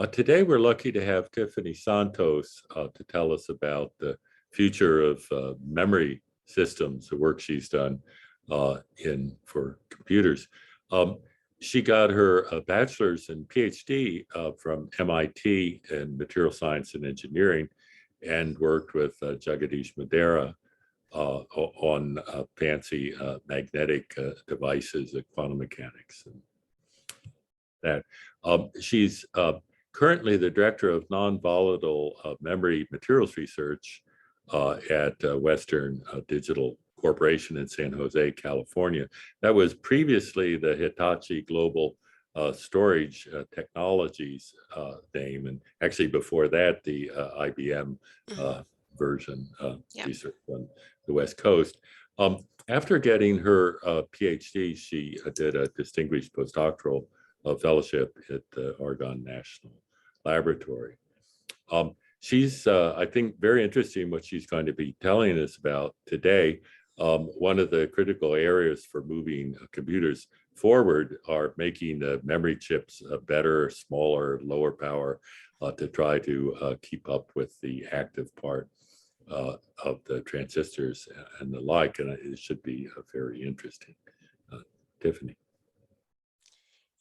Today, we're lucky to have Tiffany Santos to tell us about the future of memory systems, the work she's done for computers. She got her bachelor's and PhD from MIT in material science and engineering, and worked with Jagadish Madera on fancy magnetic devices, quantum mechanics, and that. She's currently the director of non-volatile memory materials research at Western Digital Corporation in San Jose, California. That was previously the Hitachi Global Storage Technologies name, and actually before that, the IBM version research on the West Coast. After getting her PhD, she did a distinguished postdoctoral fellowship at the Oregon National Laboratory. She's, I think, very interesting what she's going to be telling us about today. One of the critical areas for moving computers forward are making the memory chips better, smaller, lower power to try to keep up with the active part of the transistors and the like, and it should be very interesting. Tiffany.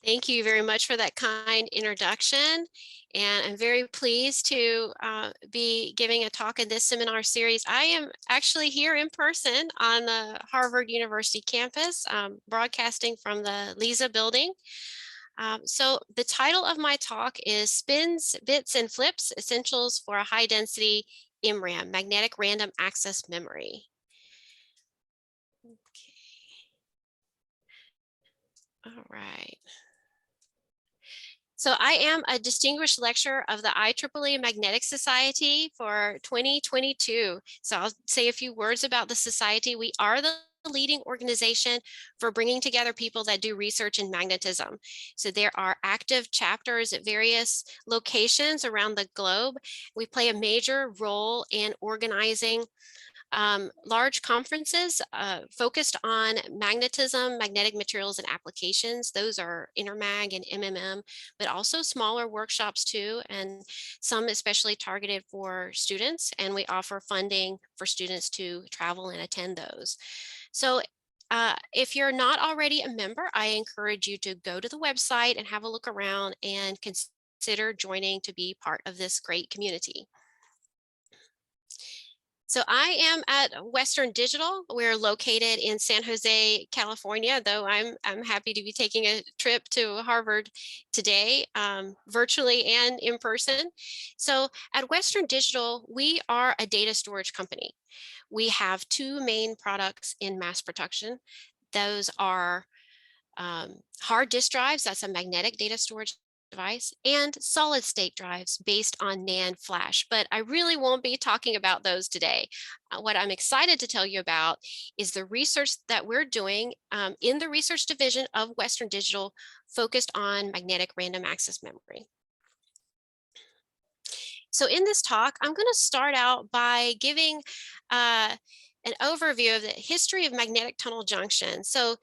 Thank you very much for that kind introduction. And I'm very pleased to be giving a talk in this seminar series. I am actually here in person on the Harvard University campus, broadcasting from the Lisa building. So the title of my talk is Spins, Bits, and Flips, Essentials for a High Density MRAM, Magnetic Random Access Memory. Okay. All right. So I am a distinguished lecturer of the IEEE Magnetic Society for 2022. So I'll say a few words about the society. We are the leading organization for bringing together people that do research in magnetism. So there are active chapters at various locations around the globe. We play a major role in organizing large conferences focused on magnetism, magnetic materials and applications. Those are Intermag and MMM, but also smaller workshops too, and some especially targeted for students. And we offer funding for students to travel and attend those. So if you're not already a member, I encourage you to go to the website and have a look around and consider joining to be part of this great community. So I am at Western Digital. We're located in San Jose, California, though I'm happy to be taking a trip to Harvard today, virtually and in person. So at Western Digital, we are a data storage company. We have two main products in mass production. Those are hard disk drives, that's a magnetic data storage device, and solid state drives based on NAND flash. But I really won't be talking about those today. What I'm excited to tell you about is the research that we're doing in the research division of Western Digital focused on magnetic random access memory. So in this talk, I'm going to start out by giving an overview of the history of magnetic tunnel junctions. So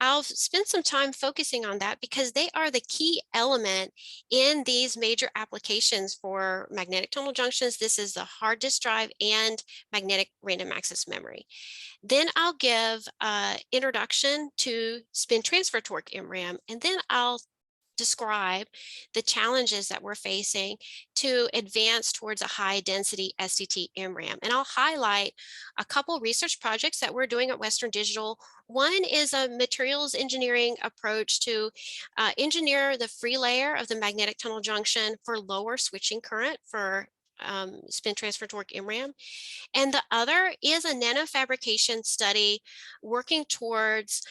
I'll spend some time focusing on that because they are the key element in these major applications for magnetic tunnel junctions. This is the hard disk drive and magnetic random access memory. Then I'll give an introduction to spin transfer torque MRAM, and then I'll describe the challenges that we're facing to advance towards a high density STT MRAM. And I'll highlight a couple research projects that we're doing at Western Digital. One is a materials engineering approach to engineer the free layer of the magnetic tunnel junction for lower switching current for spin transfer torque MRAM. And the other is a nanofabrication study working towards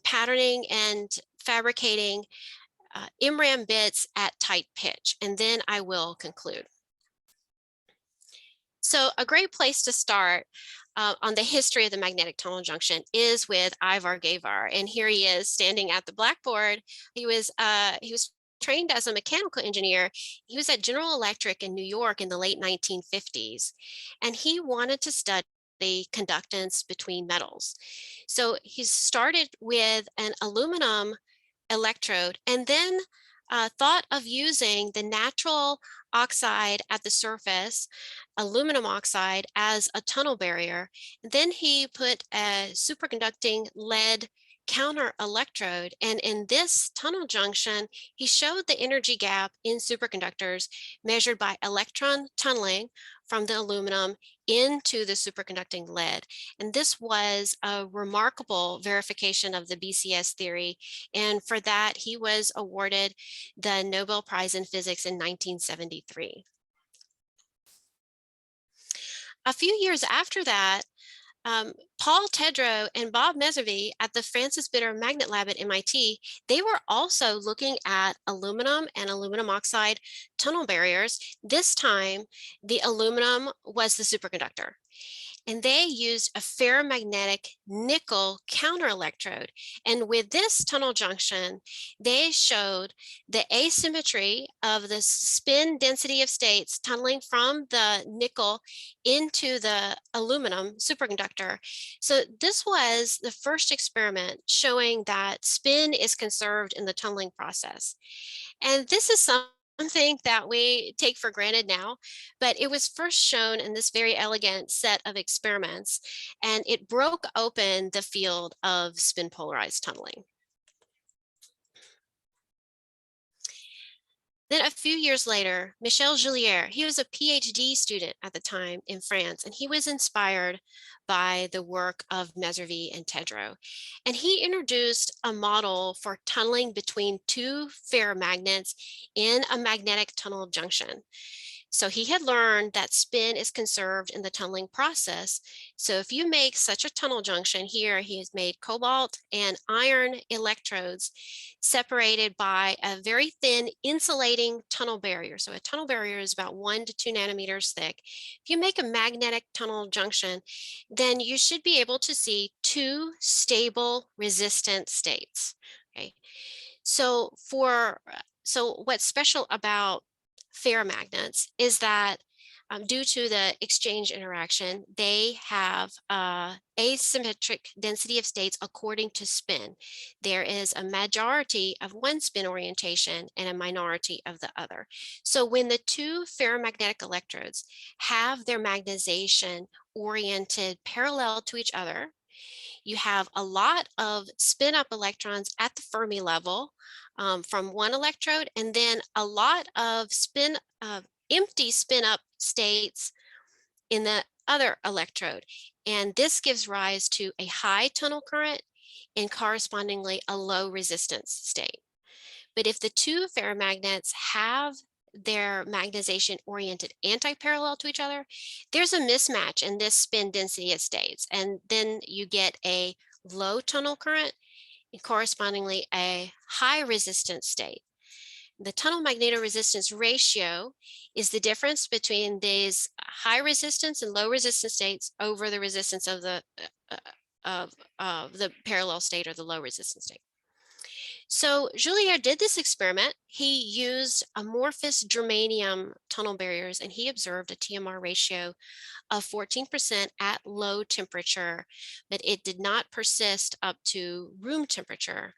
patterning and fabricating MRAM bits at tight pitch, and then I will conclude. So a great place to start on the history of the magnetic tunnel junction is with Ivar Gavar, and here he is standing at the blackboard. He was trained as a mechanical engineer. He was at General Electric in New York in the late 1950s, and he wanted to study conductance between metals. So he started with an aluminum electrode, and then thought of using the natural oxide at the surface, aluminum oxide, as a tunnel barrier. Then he put a superconducting lead counter electrode, and in this tunnel junction he showed the energy gap in superconductors measured by electron tunneling from the aluminum into the superconducting lead. And this was a remarkable verification of the BCS theory, and for that he was awarded the Nobel Prize in Physics in 1973. A few years after that, Paul Tedrow and Bob Messervy at the Francis Bitter Magnet Lab at MIT, they were also looking at aluminum and aluminum oxide tunnel barriers. This time, the aluminum was the superconductor, and they used a ferromagnetic nickel counterelectrode. And with this tunnel junction, they showed the asymmetry of the spin density of states tunneling from the nickel into the aluminum superconductor. So this was the first experiment showing that spin is conserved in the tunneling process. And this is something that we take for granted now, but it was first shown in this very elegant set of experiments, and it broke open the field of spin polarized tunneling. Then a few years later, Michel Julier, he was a PhD student at the time in France, and he was inspired by the work of Messervy and Tedrow. And he introduced a model for tunneling between two ferromagnets in a magnetic tunnel junction. So he had learned that spin is conserved in the tunneling process. So if you make such a tunnel junction here, he has made cobalt and iron electrodes separated by a very thin insulating tunnel barrier. So a tunnel barrier is about 1 to 2 nanometers thick. If you make a magnetic tunnel junction, then you should be able to see two stable resistant states. Okay. So what's special about ferromagnets is that due to the exchange interaction, they have asymmetric density of states according to spin. There is a majority of one spin orientation and a minority of the other. So when the two ferromagnetic electrodes have their magnetization oriented parallel to each other, you have a lot of spin up electrons at the Fermi level from one electrode, and then a lot of empty spin up states in the other electrode. And this gives rise to a high tunnel current and correspondingly a low resistance state. But if the two ferromagnets have their magnetization oriented anti-parallel to each other, there's a mismatch in this spin density of states. And then you get a low tunnel current and correspondingly a high resistance state. The tunnel magnetoresistance ratio is the difference between these high resistance and low resistance states over the resistance of the parallel state or the low resistance state. So Julier did this experiment. He used amorphous germanium tunnel barriers, and he observed a TMR ratio of 14% at low temperature, but it did not persist up to room temperature.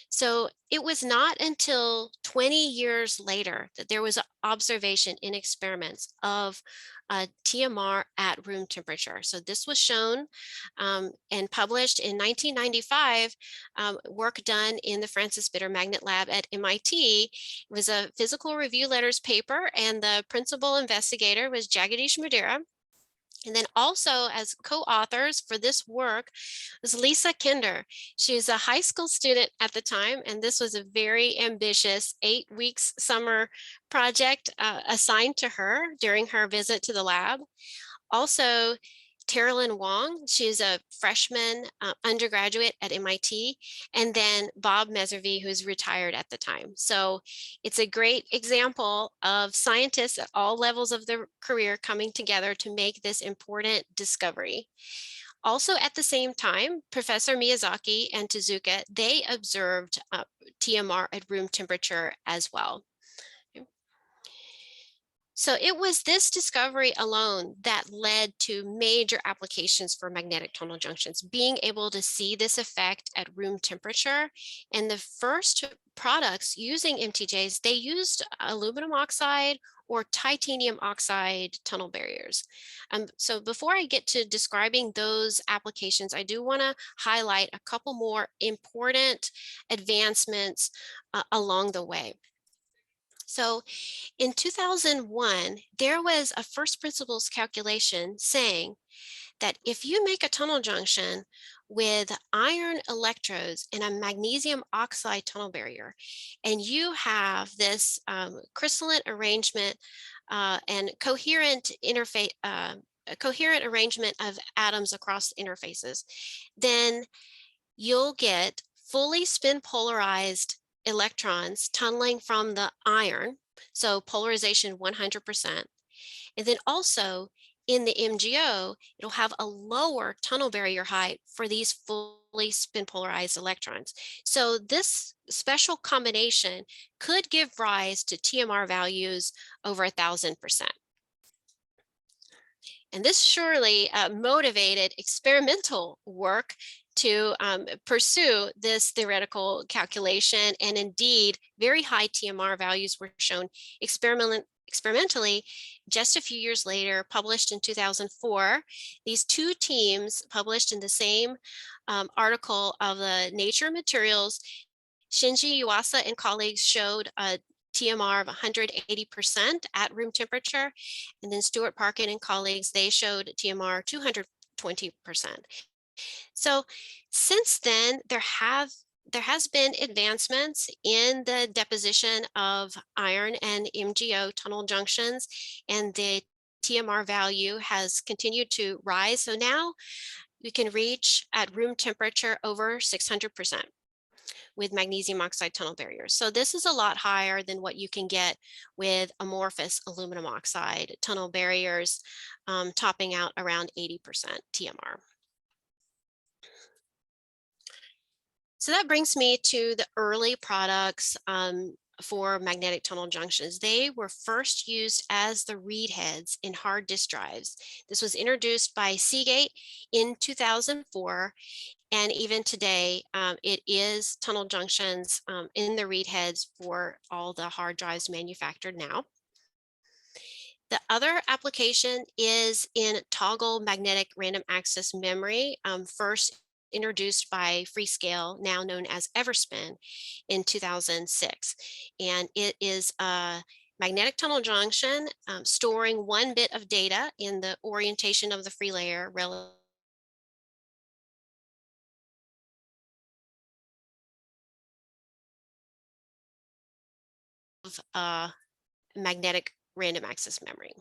So it was not until 20 years later that there was an observation in experiments of TMR at room temperature. So this was shown and published in 1995, work done in the Francis Bitter Magnet Lab at MIT. It was a physical review letters paper, and the principal investigator was Jagadish Mudira. And then also as co-authors for this work was Lisa Kinder. She was a high school student at the time, and this was a very ambitious 8 weeks summer project assigned to her during her visit to the lab. Also, Terilyn Wong, she's a freshman undergraduate at MIT, and then Bob Messervy, who's retired at the time. So it's a great example of scientists at all levels of their career coming together to make this important discovery. Also at the same time, Professor Miyazaki and Tezuka, they observed TMR at room temperature as well. So it was this discovery alone that led to major applications for magnetic tunnel junctions, being able to see this effect at room temperature. And the first products using MTJs, they used aluminum oxide or titanium oxide tunnel barriers. So before I get to describing those applications, I do want to highlight a couple more important advancements along the way. So in 2001, there was a first principles calculation saying that if you make a tunnel junction with iron electrodes and a magnesium oxide tunnel barrier, and you have this crystalline arrangement and coherent interface, a coherent arrangement of atoms across interfaces, then you'll get fully spin polarized electrons tunneling from the iron, so polarization 100%. And then also in the MgO, it'll have a lower tunnel barrier height for these fully spin polarized electrons. So this special combination could give rise to TMR values over 1,000%. And this surely motivated experimental work to pursue this theoretical calculation. And indeed, very high TMR values were shown experimentally just a few years later, published in 2004. These two teams published in the same article of the Nature Materials. Shinji Yuasa and colleagues showed a TMR of 180% at room temperature. And then Stuart Parkin and colleagues, they showed TMR 220%. So since then, there has been advancements in the deposition of iron and MgO tunnel junctions, and the TMR value has continued to rise. So now we can reach at room temperature over 600% with magnesium oxide tunnel barriers. So this is a lot higher than what you can get with amorphous aluminum oxide tunnel barriers, topping out around 80% TMR. So that brings me to the early products for magnetic tunnel junctions. They were first used as the read heads in hard disk drives. This was introduced by Seagate in 2004. And even today, it is tunnel junctions in the read heads for all the hard drives manufactured now. The other application is in toggle magnetic random access memory, first introduced by Freescale, now known as Everspin, in 2006. And it is a magnetic tunnel junction storing 1 bit of data in the orientation of the free layer relative magnetic random access memory.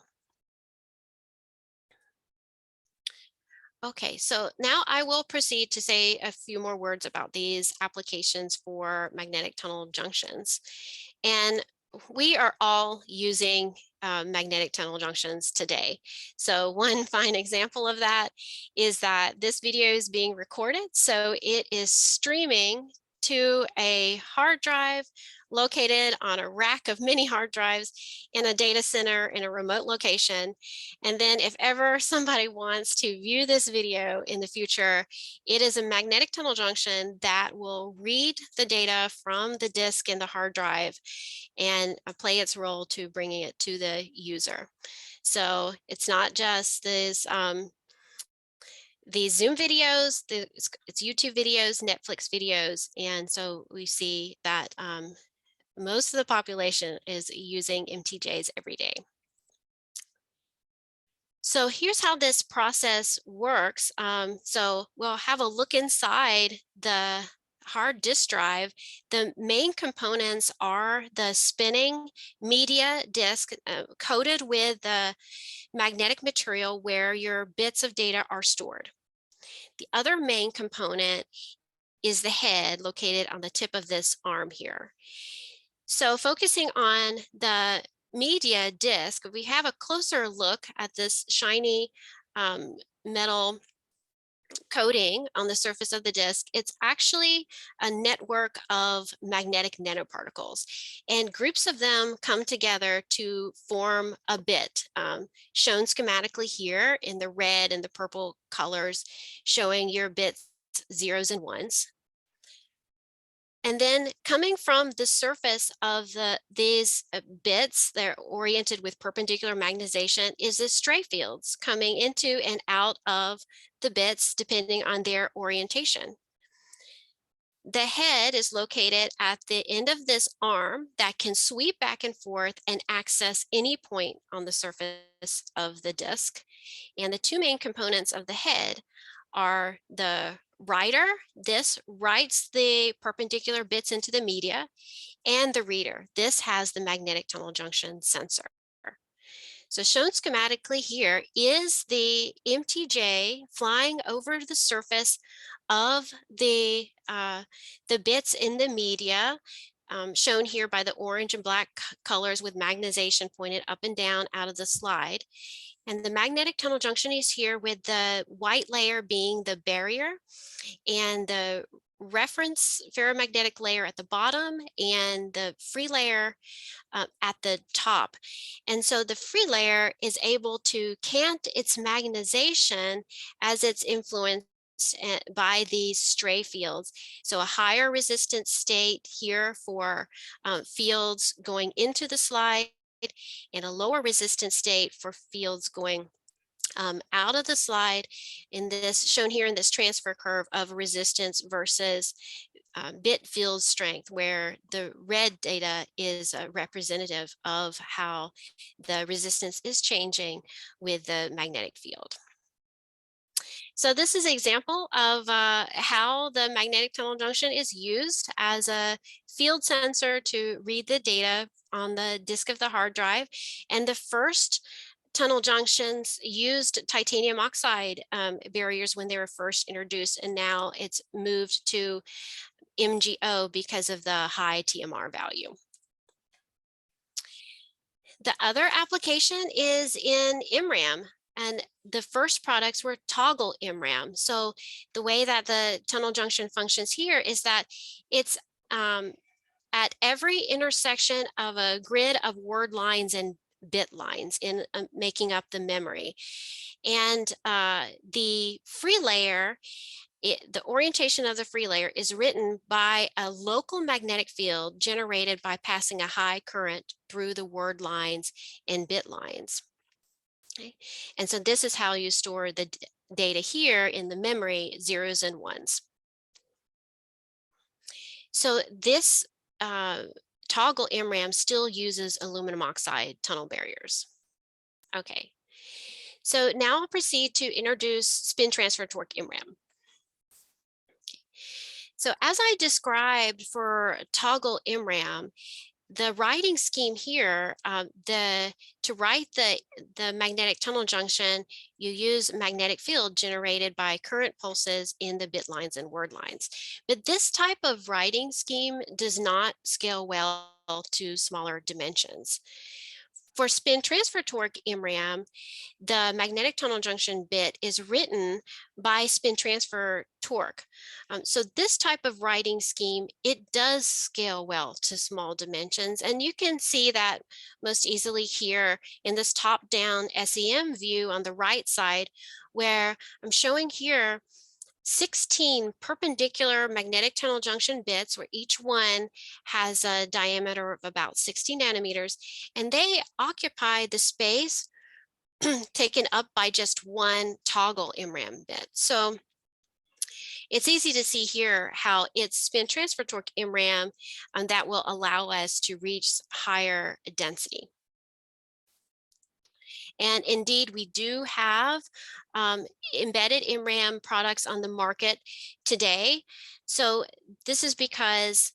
Okay, so now I will proceed to say a few more words about these applications for magnetic tunnel junctions. And we are all using magnetic tunnel junctions today. So one fine example of that is that this video is being recorded. So it is streaming to a hard drive located on a rack of many hard drives in a data center in a remote location. And then if ever somebody wants to view this video in the future, it is a magnetic tunnel junction that will read the data from the disk in the hard drive and play its role to bringing it to the user. So it's not just this these Zoom videos, it's YouTube videos, Netflix videos. And so we see that most of the population is using MTJs every day. So here's how this process works. So we'll have a look inside the hard disk drive. The main components are the spinning media disk coated with the magnetic material where your bits of data are stored. The other main component is the head located on the tip of this arm here. So focusing on the media disk, we have a closer look at this shiny metal coating on the surface of the disk. It's actually a network of magnetic nanoparticles, and groups of them come together to form a bit, shown schematically here in the red and the purple colors, showing your bits zeros and ones. And then coming from the surface of these bits, they're oriented with perpendicular magnetization, is the stray fields coming into and out of the bits depending on their orientation. The head is located at the end of this arm that can sweep back and forth and access any point on the surface of the disk. And the two main components of the head are the writer. This writes the perpendicular bits into the media, and the reader. This has the magnetic tunnel junction sensor. So shown schematically here is the MTJ flying over the surface of the bits in the media, shown here by the orange and black colors with magnetization pointed up and down out of the slide. And the magnetic tunnel junction is here, with the white layer being the barrier and the reference ferromagnetic layer at the bottom and the free layer at the top. And so the free layer is able to cant its magnetization as it's influenced by these stray fields. So a higher resistance state here for fields going into the slide, and a lower resistance state for fields going out of the slide, in this shown here in this transfer curve of resistance versus bit field strength, where the red data is representative of how the resistance is changing with the magnetic field. So this is an example of how the magnetic tunnel junction is used as a field sensor to read the data on the disk of the hard drive. And the first tunnel junctions used titanium oxide barriers when they were first introduced, and now it's moved to MgO because of the high TMR value. The other application is in MRAM, and the first products were toggle MRAM. So the way that the tunnel junction functions here is that it's at every intersection of a grid of word lines and bit lines in making up the memory. And the free layer, the orientation of the free layer is written by a local magnetic field generated by passing a high current through the word lines and bit lines. Okay. And so this is how you store the data here in the memory, zeros and ones. So this toggle MRAM still uses aluminum oxide tunnel barriers. Okay, so now I'll proceed to introduce spin transfer torque MRAM. So as I described for toggle MRAM, the writing scheme here, to write the magnetic tunnel junction, you use magnetic field generated by current pulses in the bit lines and word lines. But this type of writing scheme does not scale well to smaller dimensions. For spin transfer torque MRAM, the magnetic tunnel junction bit is written by spin transfer torque. So this type of writing scheme, it does scale well to small dimensions. And you can see that most easily here in this top-down SEM view on the right side, where I'm showing here 16 perpendicular magnetic tunnel junction bits, where each one has a diameter of about 60 nanometers, and they occupy the space taken up by just one toggle MRAM bit. So it's easy to see here how it's spin transfer torque MRAM that will allow us to reach higher density. And indeed, we do have embedded MRAM products on the market today. So this is because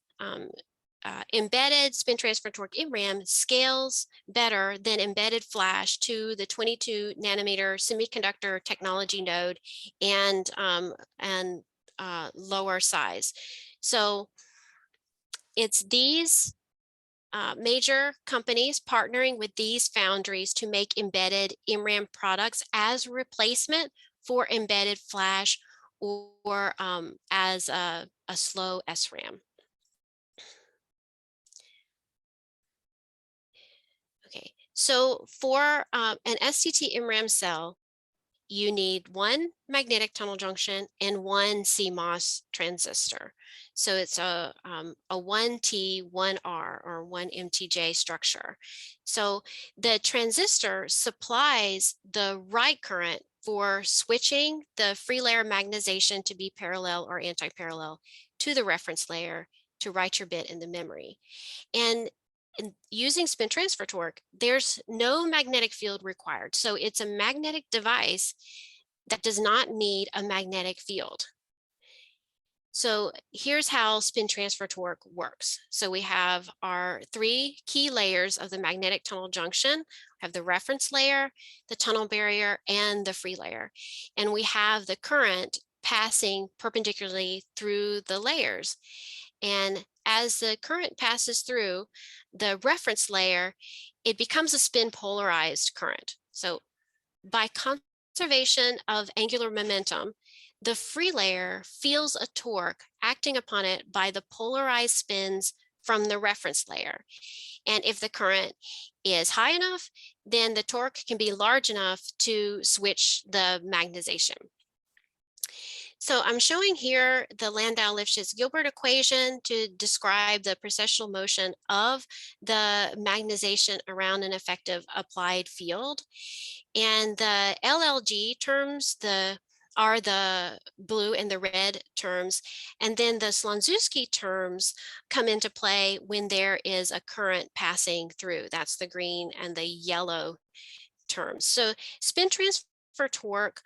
embedded spin transfer torque MRAM scales better than embedded flash to the 22 nanometer semiconductor technology node and lower size. So it's these major companies partnering with these foundries to make embedded MRAM products as replacement for embedded flash or as a slow SRAM. Okay, so for an STT MRAM cell, you need one magnetic tunnel junction and one CMOS transistor. So it's a 1T, 1R, or 1 MTJ structure. So the transistor supplies the right current for switching the free layer magnetization to be parallel or anti-parallel to the reference layer to write your bit in the memory. And using spin transfer torque, there's no magnetic field required. So it's a magnetic device that does not need a magnetic field. So here's how spin transfer torque works. So we have our 3 key layers of the magnetic tunnel junction. We have the reference layer, the tunnel barrier, and the free layer. And we have the current passing perpendicularly through the layers. And as the current passes through the reference layer, it becomes a spin polarized current. So by conservation of angular momentum, the free layer feels a torque acting upon it by the polarized spins from the reference layer. And if the current is high enough, then the torque can be large enough to switch the magnetization. So I'm showing here the Landau-Lifshitz-Gilbert equation to describe the precessional motion of the magnetization around an effective applied field. And the LLG terms are the blue and the red terms. And then the Slonczewski terms come into play when there is a current passing through. That's the green and the yellow terms. So spin transfer torque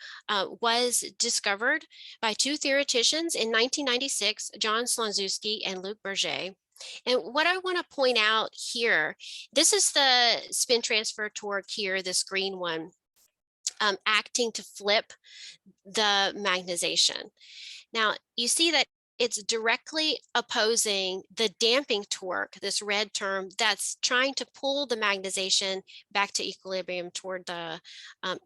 was discovered by 2 theoreticians in 1996, John Slonczewski and Luc Berger. And what I want to point out here, this is the spin transfer torque here, this green one, acting to flip the magnetization. Now, you see that it's directly opposing the damping torque, this red term, that's trying to pull the magnetization back to equilibrium toward the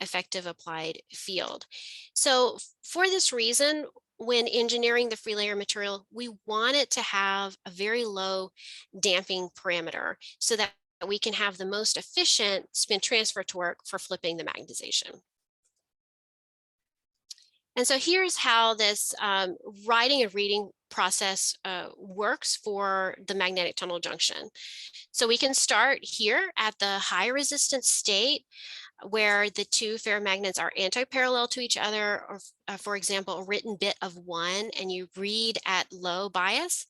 effective applied field. So for this reason, when engineering the free layer material, we want it to have a very low damping parameter so that we can have the most efficient spin transfer torque for flipping the magnetization. And so here's how this writing and reading process works for the magnetic tunnel junction. So we can start here at the high resistance state where the 2 ferromagnets are anti-parallel to each other, or for example, a written bit of 1, and you read at low bias.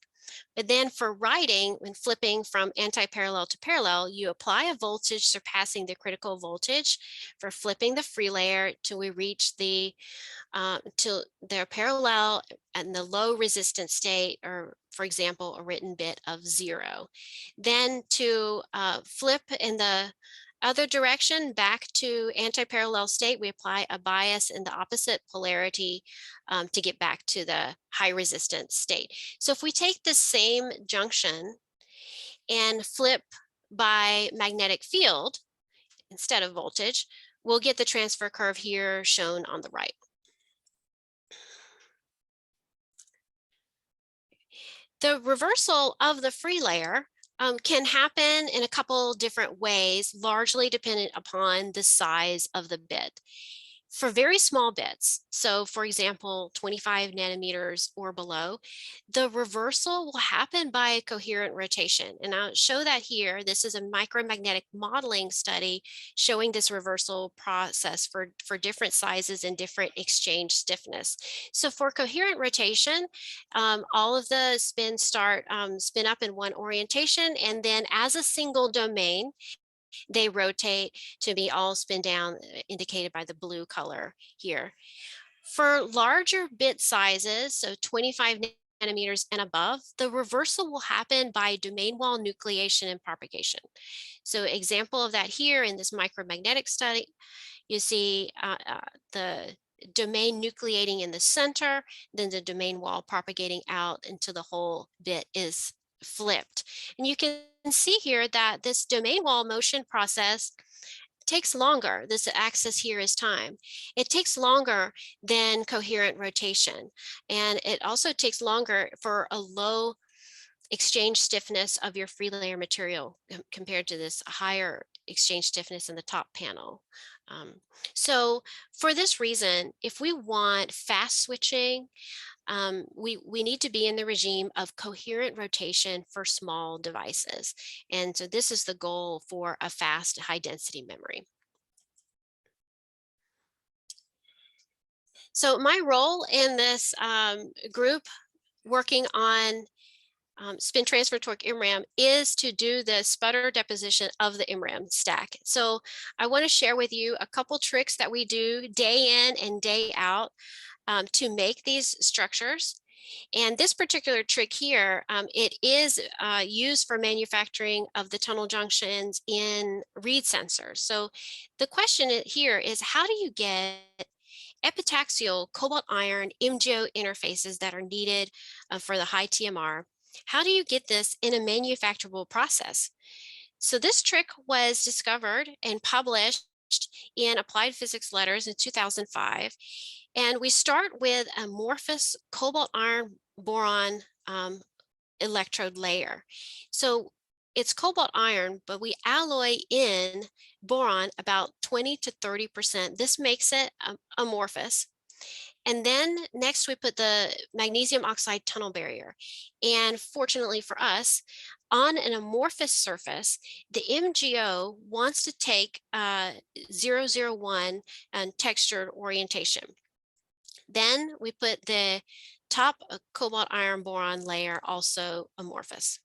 But then for writing, when flipping from anti-parallel to parallel, you apply a voltage surpassing the critical voltage for flipping the free layer till we reach the till they're parallel and the low resistance state, or for example, a written bit of 0. Then to flip in the other direction back to anti-parallel state, we apply a bias in the opposite polarity to get back to the high resistance state. So if we take the same junction and flip by magnetic field instead of voltage, we'll get the transfer curve here shown on the right. The reversal of the free layer can happen in a couple different ways, largely dependent upon the size of the bit. For very small bits, so for example, 25 nanometers or below, the reversal will happen by coherent rotation. And I'll show that here. This is a micromagnetic modeling study showing this reversal process for different sizes and different exchange stiffness. So for coherent rotation, all of the spins spin up in one orientation, and then as a single domain, they rotate to be all spin down, indicated by the blue color here. For larger bit sizes, so 25 nanometers and above, the reversal will happen by domain wall nucleation and propagation. So example of that here in this micromagnetic study, you see the domain nucleating in the center, then the domain wall propagating out until the whole bit is flipped. And you can see here that this domain wall motion process takes longer. This axis here is time. It takes longer than coherent rotation. And it also takes longer for a low exchange stiffness of your free layer material compared to this higher exchange stiffness in the top panel. Um, so for this reason, if we want fast switching, we need to be in the regime of coherent rotation for small devices. And so this is the goal for a fast high density memory. So my role in this group working on spin transfer torque MRAM is to do the sputter deposition of the MRAM stack. So I want to share with you a couple tricks that we do day in and day out to make these structures. And this particular trick here, it is used for manufacturing of the tunnel junctions in reed sensors. So the question here is, how do you get epitaxial cobalt iron MgO interfaces that are needed for the high TMR? How do you get this in a manufacturable process? So this trick was discovered and published in Applied Physics Letters in 2005. And we start with amorphous cobalt iron boron electrode layer. So it's cobalt iron, but we alloy in boron about 20 to 30%. This makes it amorphous. And then next we put the magnesium oxide tunnel barrier. And fortunately for us, on an amorphous surface, the MgO wants to take 001 and textured orientation. Then we put the top cobalt iron boron layer also amorphous.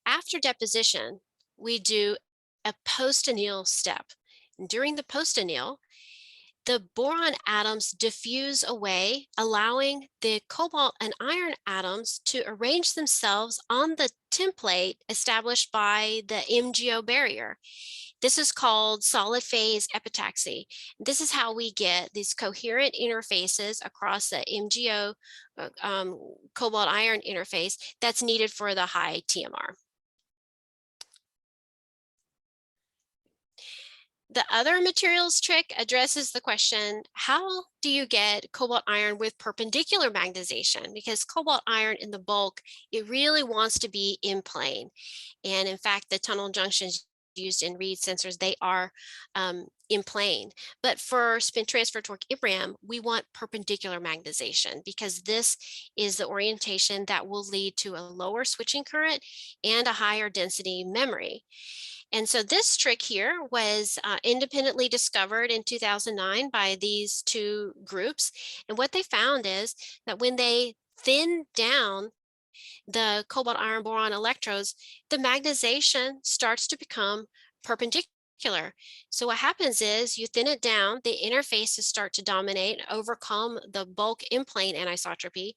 After deposition, we do a post-anneal step. And during the post-anneal, the boron atoms diffuse away, allowing the cobalt and iron atoms to arrange themselves on the template established by the MgO barrier. This is called solid phase epitaxy. This is how we get these coherent interfaces across the MgO cobalt iron interface that's needed for the high TMR. The other materials trick addresses the question, how do you get cobalt iron with perpendicular magnetization? Because cobalt iron in the bulk, it really wants to be in plane. And in fact, the tunnel junctions used in reed sensors, they are in plane. But for spin transfer torque MRAM, we want perpendicular magnetization because this is the orientation that will lead to a lower switching current and a higher density memory. And so this trick here was independently discovered in 2009 by these two groups. And what they found is that when they thin down the cobalt iron boron electrodes, the magnetization starts to become perpendicular. So what happens is you thin it down, the interfaces start to dominate and overcome the bulk in plane anisotropy.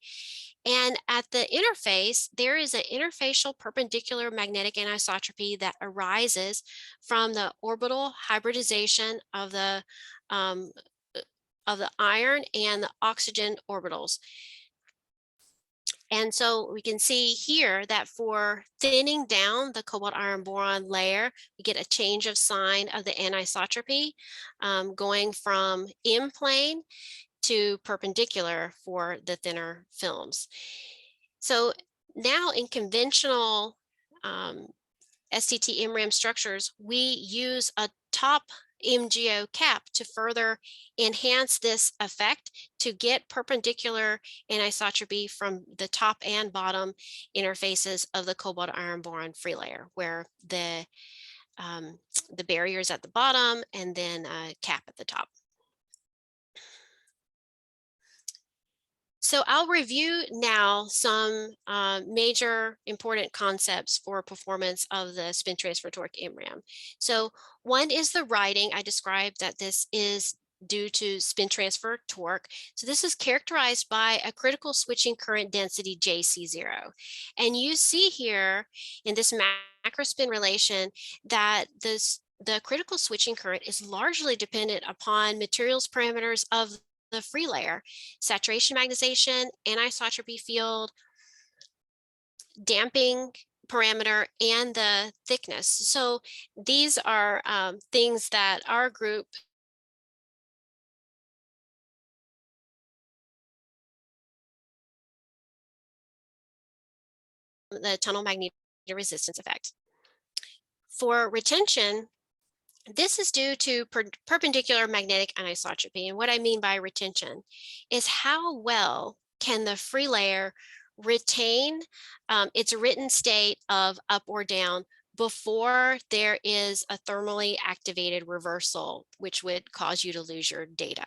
And at the interface, there is an interfacial perpendicular magnetic anisotropy that arises from the orbital hybridization um, of the iron and the oxygen orbitals. And so we can see here that for thinning down the cobalt iron boron layer, we get a change of sign of the anisotropy going from in plane to perpendicular for the thinner films. So now in conventional STT-MRAM structures, we use a top MgO cap to further enhance this effect to get perpendicular anisotropy from the top and bottom interfaces of the cobalt iron boron free layer, where the barrier is at the bottom and then a cap at the top. So I'll review now some major important concepts for performance of the spin transfer torque MRAM. So one is the writing. I described that this is due to spin transfer torque. So this is characterized by a critical switching current density JC0. And you see here in this macrospin relation that the critical switching current is largely dependent upon materials parameters of the free layer: saturation magnetization, anisotropy field, damping parameter, and the thickness. So these are things that our group the tunnel magnetoresistance effect. For retention, this is due to perpendicular magnetic anisotropy. And what I mean by retention is how well can the free layer retain its written state of up or down before there is a thermally activated reversal, which would cause you to lose your data.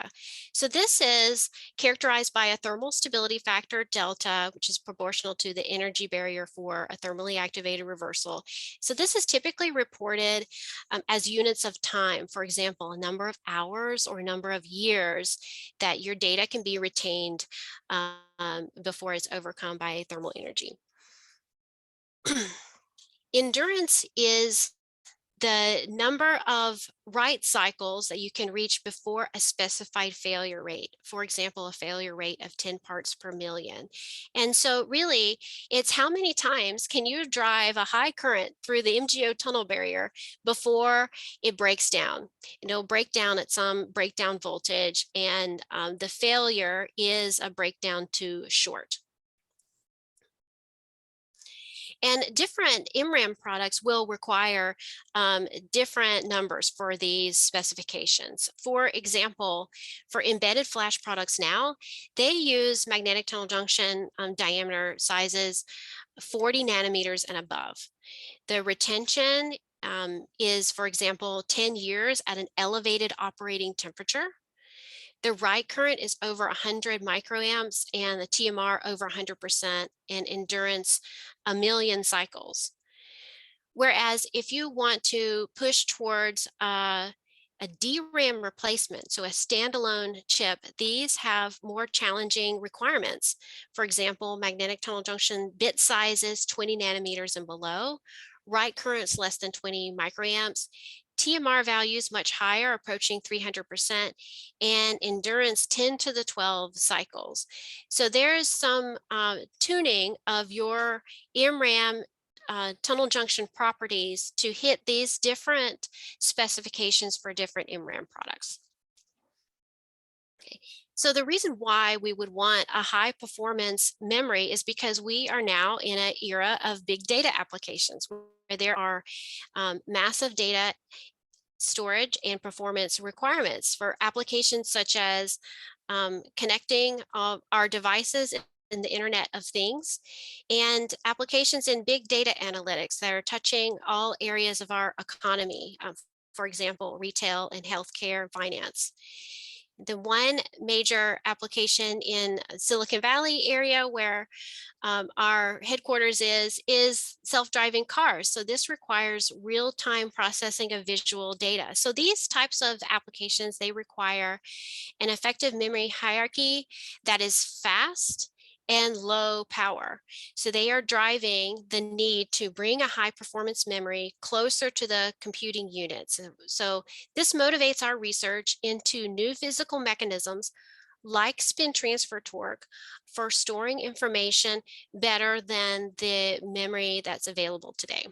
So this is characterized by a thermal stability factor delta, which is proportional to the energy barrier for a thermally activated reversal. So this is typically reported as units of time. For example, a number of hours or a number of years that your data can be retained before it's overcome by thermal energy. Endurance is the number of write cycles that you can reach before a specified failure rate. For example, a failure rate of 10 parts per million. And so really, it's how many times can you drive a high current through the MGO tunnel barrier before it breaks down. And it'll break down at some breakdown voltage, and the failure is a breakdown to short. And different MRAM products will require different numbers for these specifications. For example, for embedded flash products now, they use magnetic tunnel junction diameter sizes 40 nanometers and above. The retention is, for example, 10 years at an elevated operating temperature. The write current is over 100 microamps and the TMR over 100% and endurance 1,000,000 cycles. Whereas if you want to push towards a DRAM replacement, so a standalone chip, these have more challenging requirements. For example, magnetic tunnel junction bit sizes 20 nanometers and below, write currents less than 20 microamps, TMR values much higher, approaching 300%, and endurance 10 to the 12 cycles. So there's some tuning of your MRAM tunnel junction properties to hit these different specifications for different MRAM products. Okay. So the reason why we would want a high performance memory is because we are now in an era of big data applications where there are massive data storage and performance requirements for applications such as connecting our devices in the Internet of Things, and applications in big data analytics that are touching all areas of our economy, for example, retail and healthcare and finance. The one major application in Silicon Valley area where our headquarters is self-driving cars. So this requires real-time processing of visual data. So these types of applications, they require an effective memory hierarchy that is fast and low power. So they are driving the need to bring a high performance memory closer to the computing units. So this motivates our research into new physical mechanisms like spin transfer torque for storing information better than the memory that's available today.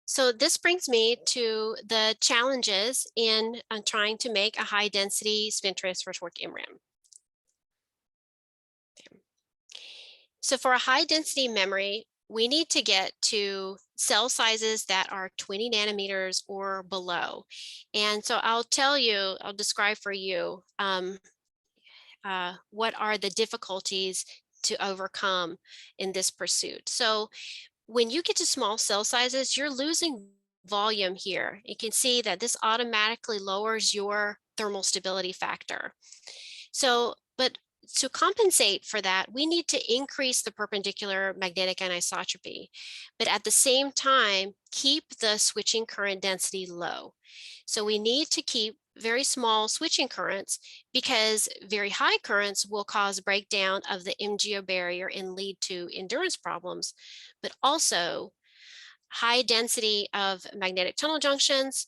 So this brings me to the challenges in trying to make a high density spin transfer torque MRAM. So for a high density memory, we need to get to cell sizes that are 20 nanometers or below. And so I'll describe for you what are the difficulties to overcome in this pursuit. So when you get to small cell sizes, you're losing volume here. You can see that this automatically lowers your thermal stability factor. So, but to compensate for that, we need to increase the perpendicular magnetic anisotropy, but at the same time, keep the switching current density low. So we need to keep very small switching currents because very high currents will cause breakdown of the MGO barrier and lead to endurance problems, but also high density of magnetic tunnel junctions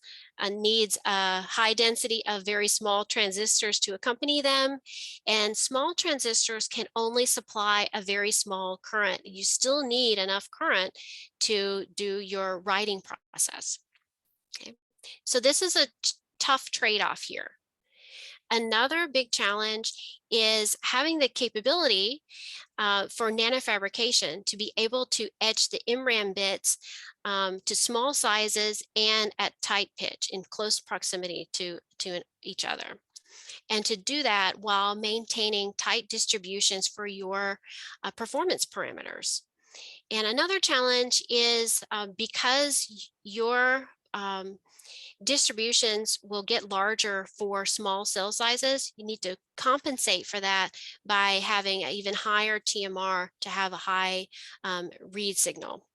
needs a high density of very small transistors to accompany them. And small transistors can only supply a very small current. You still need enough current to do your writing process. Okay. So this is a tough trade-off here. Another big challenge is having the capability for nanofabrication to be able to etch the MRAM bits to small sizes and at tight pitch in close proximity to each other. And to do that while maintaining tight distributions for your performance parameters. And another challenge is because your distributions will get larger for small cell sizes, you need to compensate for that by having an even higher TMR to have a high read signal.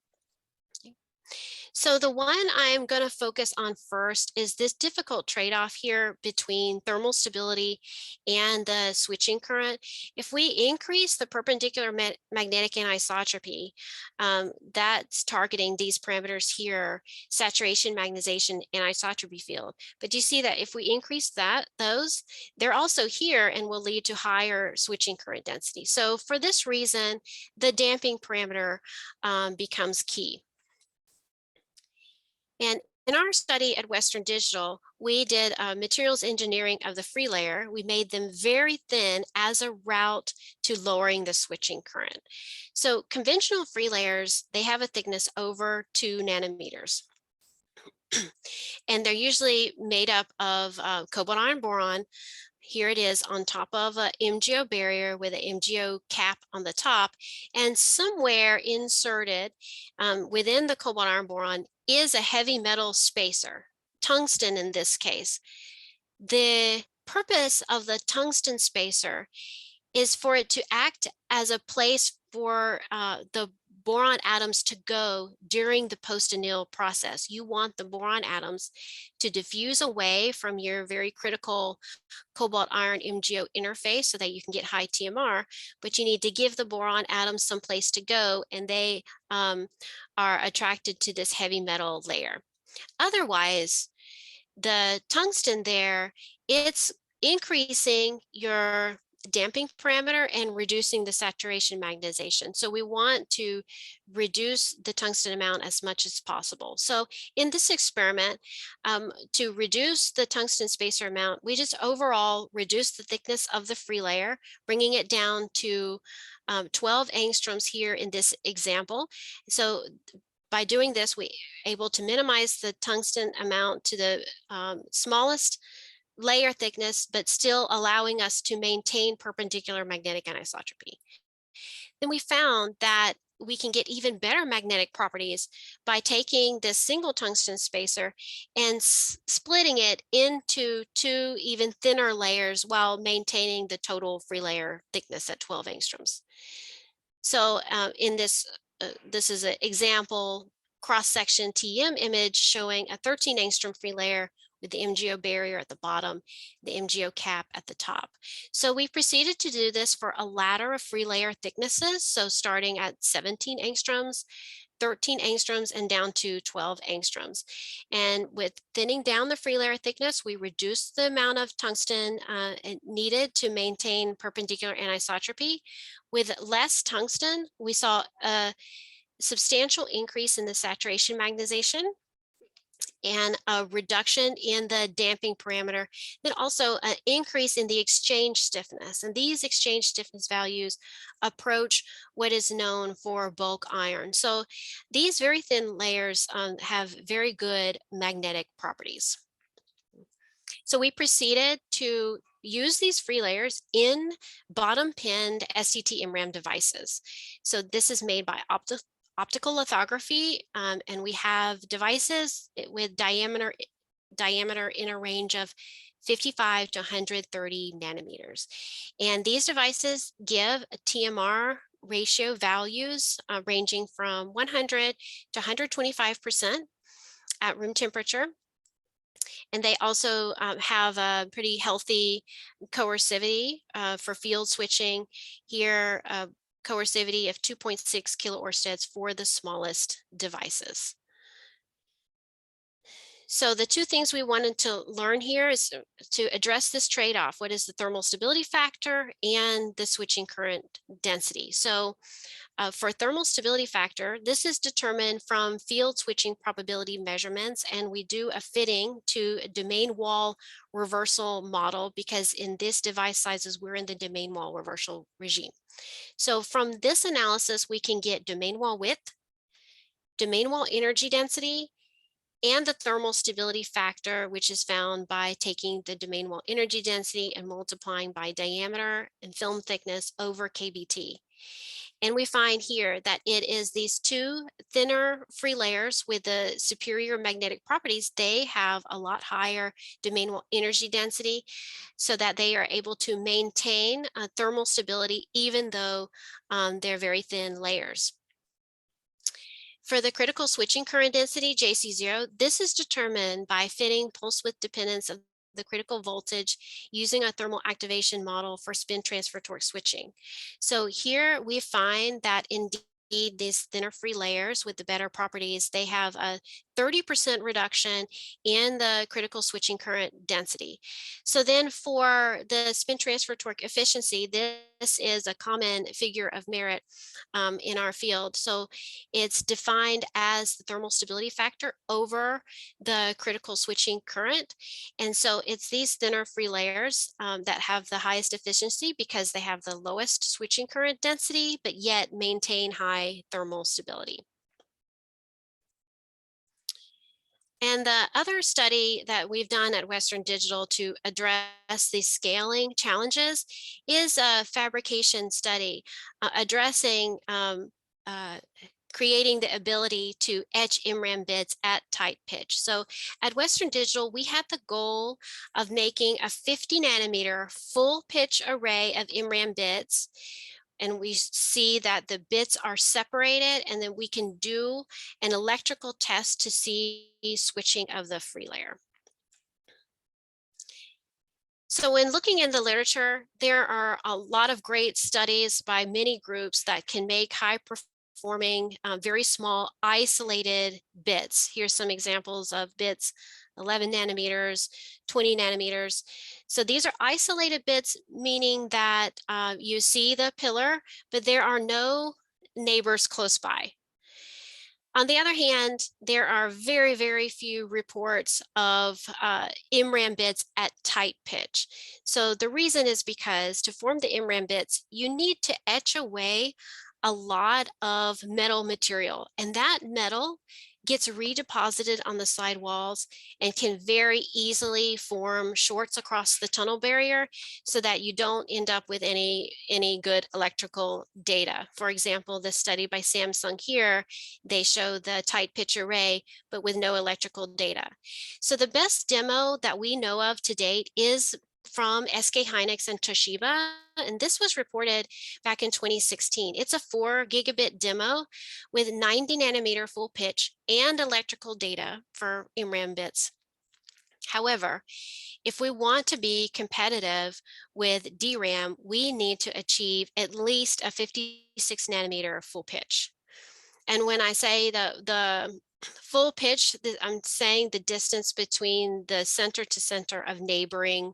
So the one I'm going to focus on first is this difficult trade-off here between thermal stability and the switching current. If we increase the perpendicular magnetic anisotropy, that's targeting these parameters here, saturation, magnetization, anisotropy field. But you see that if we increase those, they're also here and will lead to higher switching current density. So for this reason, the damping parameter becomes key. And in our study at Western Digital, we did materials engineering of the free layer. We made them very thin as a route to lowering the switching current. So conventional free layers, they have a thickness over 2 nanometers. And they're usually made up of cobalt iron boron. Here it is on top of a MgO barrier with an MgO cap on the top, and somewhere inserted within the cobalt iron boron is a heavy metal spacer, tungsten in this case. The purpose of the tungsten spacer is for it to act as a place for the boron atoms to go during the post-anneal process. You want the boron atoms to diffuse away from your very critical cobalt iron MgO interface so that you can get high TMR, but you need to give the boron atoms some place to go, and they are attracted to this heavy metal layer. Otherwise, the tungsten there, it's increasing your damping parameter and reducing the saturation magnetization. So we want to reduce the tungsten amount as much as possible. So in this experiment, to reduce the tungsten spacer amount, we just overall reduce the thickness of the free layer, bringing it down to 12 angstroms here in this example. So by doing this, we're able to minimize the tungsten amount to the smallest layer thickness, but still allowing us to maintain perpendicular magnetic anisotropy. Then we found that we can get even better magnetic properties by taking this single tungsten spacer and splitting it into 2 even thinner layers while maintaining the total free layer thickness at 12 angstroms. So in this, this is an example cross-section TEM image showing a 13 angstrom free layer with the MgO barrier at the bottom, the MgO cap at the top. So we proceeded to do this for a ladder of free layer thicknesses. So starting at 17 angstroms, 13 angstroms, and down to 12 angstroms. And with thinning down the free layer thickness, we reduced the amount of tungsten needed to maintain perpendicular anisotropy. With less tungsten, we saw a substantial increase in the saturation magnetization and a reduction in the damping parameter, then also an increase in the exchange stiffness. And these exchange stiffness values approach what is known for bulk iron. So these very thin layers have very good magnetic properties. So we proceeded to use these free layers in bottom-pinned STT-MRAM devices. So this is made by optical lithography, and we have devices with diameter in a range of 55 to 130 nanometers. And these devices give a TMR ratio values ranging from 100 to 125% at room temperature. And they also have a pretty healthy coercivity for field switching. Here, coercivity of 2.6 kiloorsteds for the smallest devices. So the two things we wanted to learn here is to address this trade-off. What is the thermal stability factor and the switching current density? So for thermal stability factor, this is determined from field switching probability measurements, and we do a fitting to a domain wall reversal model because in this device sizes, we're in the domain wall reversal regime. So from this analysis, we can get domain wall width, domain wall energy density, and the thermal stability factor, which is found by taking the domain wall energy density and multiplying by diameter and film thickness over KBT. And we find here that it is these two thinner free layers with the superior magnetic properties. They have a lot higher domain wall energy density so that they are able to maintain thermal stability even though they're very thin layers. For the critical switching current density, JC0, this is determined by fitting pulse width dependence of the critical voltage using a thermal activation model for spin transfer torque switching. So here we find that indeed these thinner free layers with the better properties, they have a 30% reduction in the critical switching current density. So then for the spin transfer torque efficiency, this is a common figure of merit in our field. So it's defined as the thermal stability factor over the critical switching current. And so it's these thinner free layers that have the highest efficiency because they have the lowest switching current density, but yet maintain high thermal stability. And the other study that we've done at Western Digital to address these scaling challenges is a fabrication study addressing creating the ability to etch MRAM bits at tight pitch. So at Western Digital, we had the goal of making a 50 nanometer full pitch array of MRAM bits. And we see that the bits are separated, and then we can do an electrical test to see switching of the free layer. So when looking in the literature, there are a lot of great studies by many groups that can make high performing, very small isolated bits. Here's some examples of bits, 11 nanometers, 20 nanometers. So these are isolated bits, meaning that you see the pillar, but there are no neighbors close by. On the other hand, there are very, very few reports of MRAM bits at tight pitch. So the reason is because to form the MRAM bits, you need to etch away a lot of metal material, and that metal gets redeposited on the side walls and can very easily form shorts across the tunnel barrier so that you don't end up with any good electrical data. For example, this study by Samsung here, they show the tight pitch array, but with no electrical data. So the best demo that we know of to date is from SK Hynix and Toshiba, and this was reported back in 2016. It's a 4 gigabit demo with 90 nanometer full pitch and electrical data for MRAM bits. However, if we want to be competitive with DRAM, we need to achieve at least a 56 nanometer full pitch. And when I say the full pitch, I'm saying the distance between the center to center of neighboring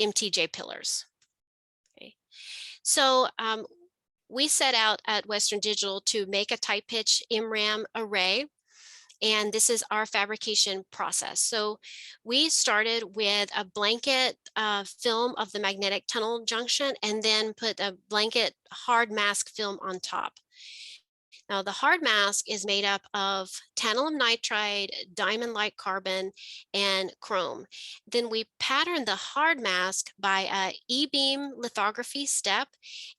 MTJ pillars. Okay. So we set out at Western Digital to make a tight pitch MRAM array, and this is our fabrication process. So we started with a blanket film of the magnetic tunnel junction and then put a blanket hard mask film on top. Now, the hard mask is made up of tantalum nitride, diamond-like carbon, and chrome. Then we pattern the hard mask by a E-beam lithography step,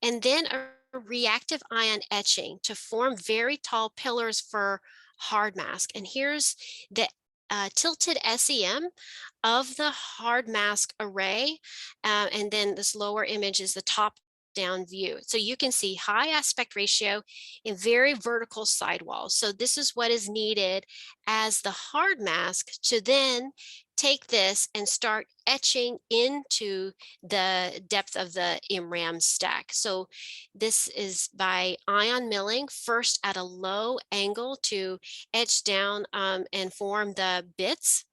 and then a reactive ion etching to form very tall pillars for hard mask. And here's the tilted SEM of the hard mask array. And then this lower image is the top top-down view. So you can see high aspect ratio and very vertical sidewalls. So this is what is needed as the hard mask to then take this and start etching into the depth of the MRAM stack. So this is by ion milling, first at a low angle to etch down and form the bits.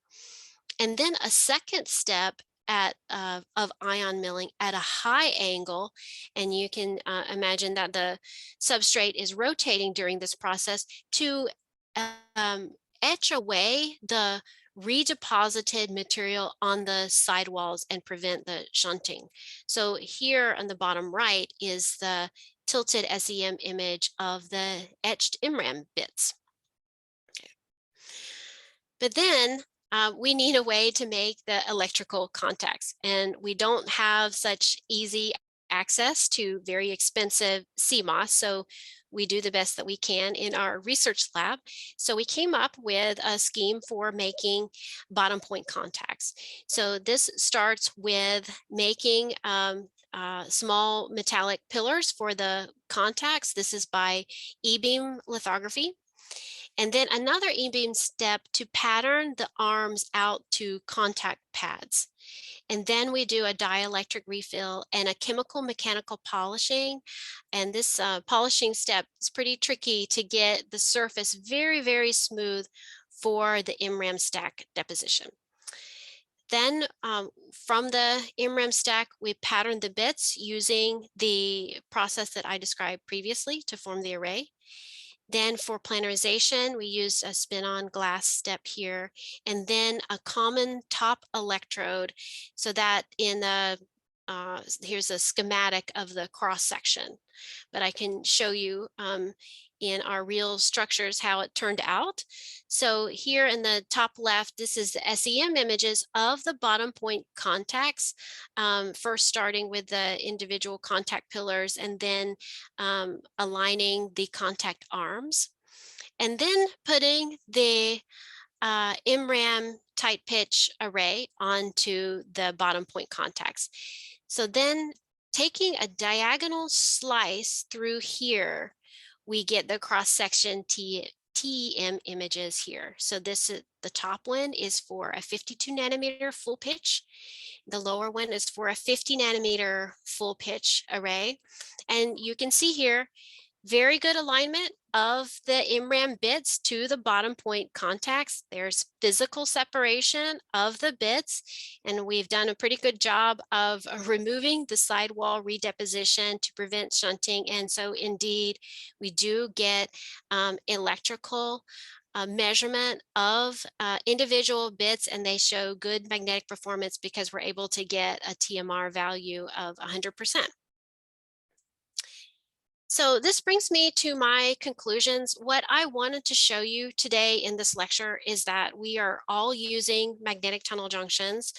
And then a second step of ion milling at a high angle, and you can imagine that the substrate is rotating during this process to etch away the redeposited material on the sidewalls and prevent the shunting. So here on the bottom right is the tilted SEM image of the etched MRAM bits. But then we need a way to make the electrical contacts, and we don't have such easy access to very expensive CMOS, so we do the best that we can in our research lab. So we came up with a scheme for making bottom point contacts. So this starts with making small metallic pillars for the contacts. This is by e-beam lithography. And then another e-beam step to pattern the arms out to contact pads. And then we do a dielectric refill and a chemical mechanical polishing. And this polishing step is pretty tricky to get the surface very, very smooth for the MRAM stack deposition. Then from the MRAM stack, we pattern the bits using the process that I described previously to form the array. Then for planarization, we use a spin-on glass step here, and then a common top electrode so that in the, here's a schematic of the cross section, but I can show you in our real structures how it turned out. So here in the top left, this is the SEM images of the bottom point contacts, first starting with the individual contact pillars and then aligning the contact arms, and then putting the MRAM tight pitch array onto the bottom point contacts. So then taking a diagonal slice through here, we get the cross-section TEM images here. So this is the top one is for a 52 nanometer full pitch. The lower one is for a 50 nanometer full pitch array. And you can see here, very good alignment of the MRAM bits to the bottom point contacts. There's physical separation of the bits, and we've done a pretty good job of removing the sidewall redeposition to prevent shunting. And so indeed, we do get electrical measurement of individual bits, and they show good magnetic performance because we're able to get a TMR value of 100%. So this brings me to my conclusions. What I wanted to show you today in this lecture is that we are all using magnetic tunnel junctions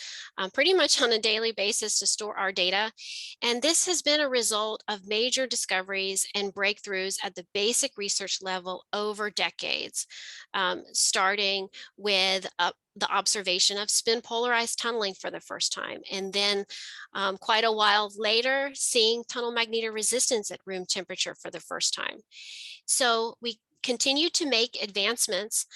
pretty much on a daily basis to store our data. And this has been a result of major discoveries and breakthroughs at the basic research level over decades, starting with the observation of spin polarized tunneling for the first time. And then quite a while later, seeing tunnel magnetoresistance at room temperature for the first time. So we continue to make advancements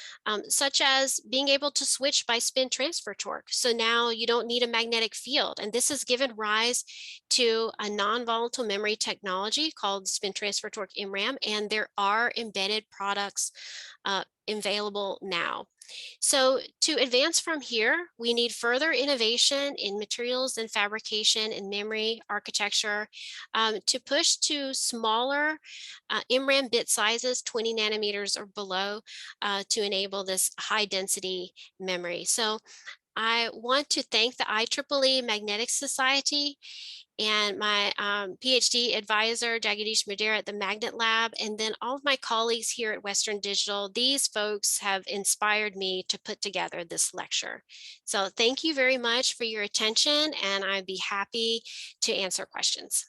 such as being able to switch by spin transfer torque. So now you don't need a magnetic field. And this has given rise to a non-volatile memory technology called spin transfer torque MRAM. And there are embedded products available now. So to advance from here, we need further innovation in materials and fabrication and memory architecture to push to smaller MRAM bit sizes, 20 nanometers or below, to enable this high density memory. So I want to thank the IEEE Magnetic Society and my PhD advisor, Jagadish Madera at the Magnet Lab, and then all of my colleagues here at Western Digital. These folks have inspired me to put together this lecture. So thank you very much for your attention, and I'd be happy to answer questions.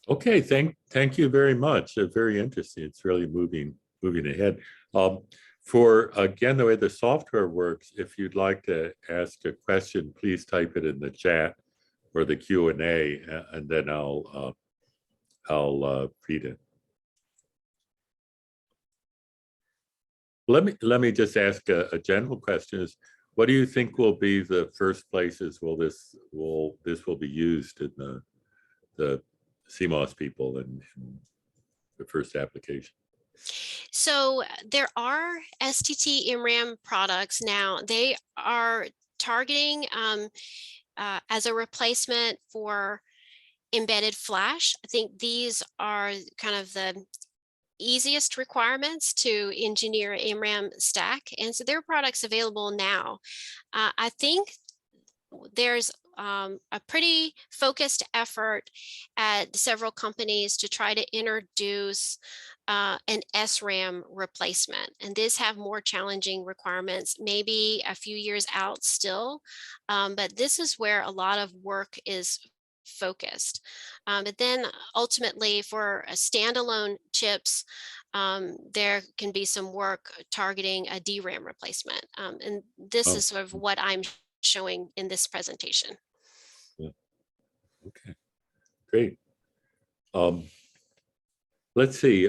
Okay, thank you very much. Very interesting. It's really moving ahead. For again, the way the software works, if you'd like to ask a question, please type it in the chat. for the Q&A, and then I'll read it. Let me just ask a general question: is what do you think will be the first places this will be used in the CMOS people in the first application? So there are STT MRAM products now. They are targeting as a replacement for embedded flash. I think these are kind of the easiest requirements to engineer a MRAM stack. And so there are products available now. I think there's a pretty focused effort at several companies to try to introduce an SRAM replacement. And these have more challenging requirements, maybe a few years out still. But this is where a lot of work is focused. But then ultimately for a standalone chips, there can be some work targeting a DRAM replacement. And this is sort of what I'm showing in this presentation. Yeah. Okay, great. Let's see.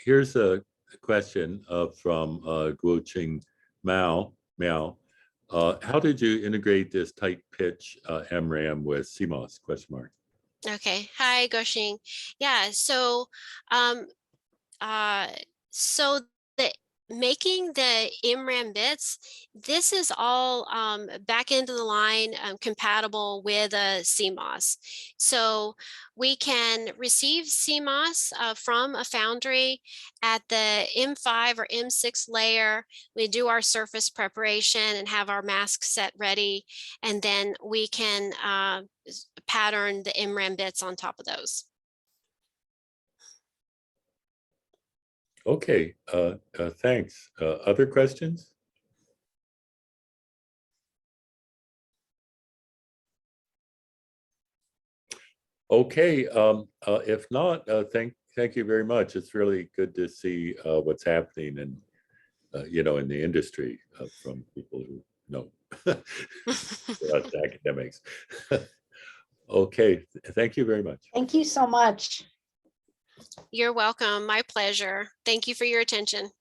Here's a question from Guoqing Mao. How did you integrate this tight pitch MRAM with CMOS? Question mark. Okay. Hi, Guoqing. Yeah. So, so the making the MRAM bits, this is all back into the line compatible with a CMOS. So we can receive CMOS from a foundry at the M5 or M6 layer. We do our surface preparation and have our mask set ready, and then we can pattern the MRAM bits on top of those. Okay, thanks. Other questions? Okay, if not, thank you very much. It's really good to see what's happening in in the industry from people who know us academics. Okay, thank you very much. Thank you so much. You're welcome. My pleasure. Thank you for your attention.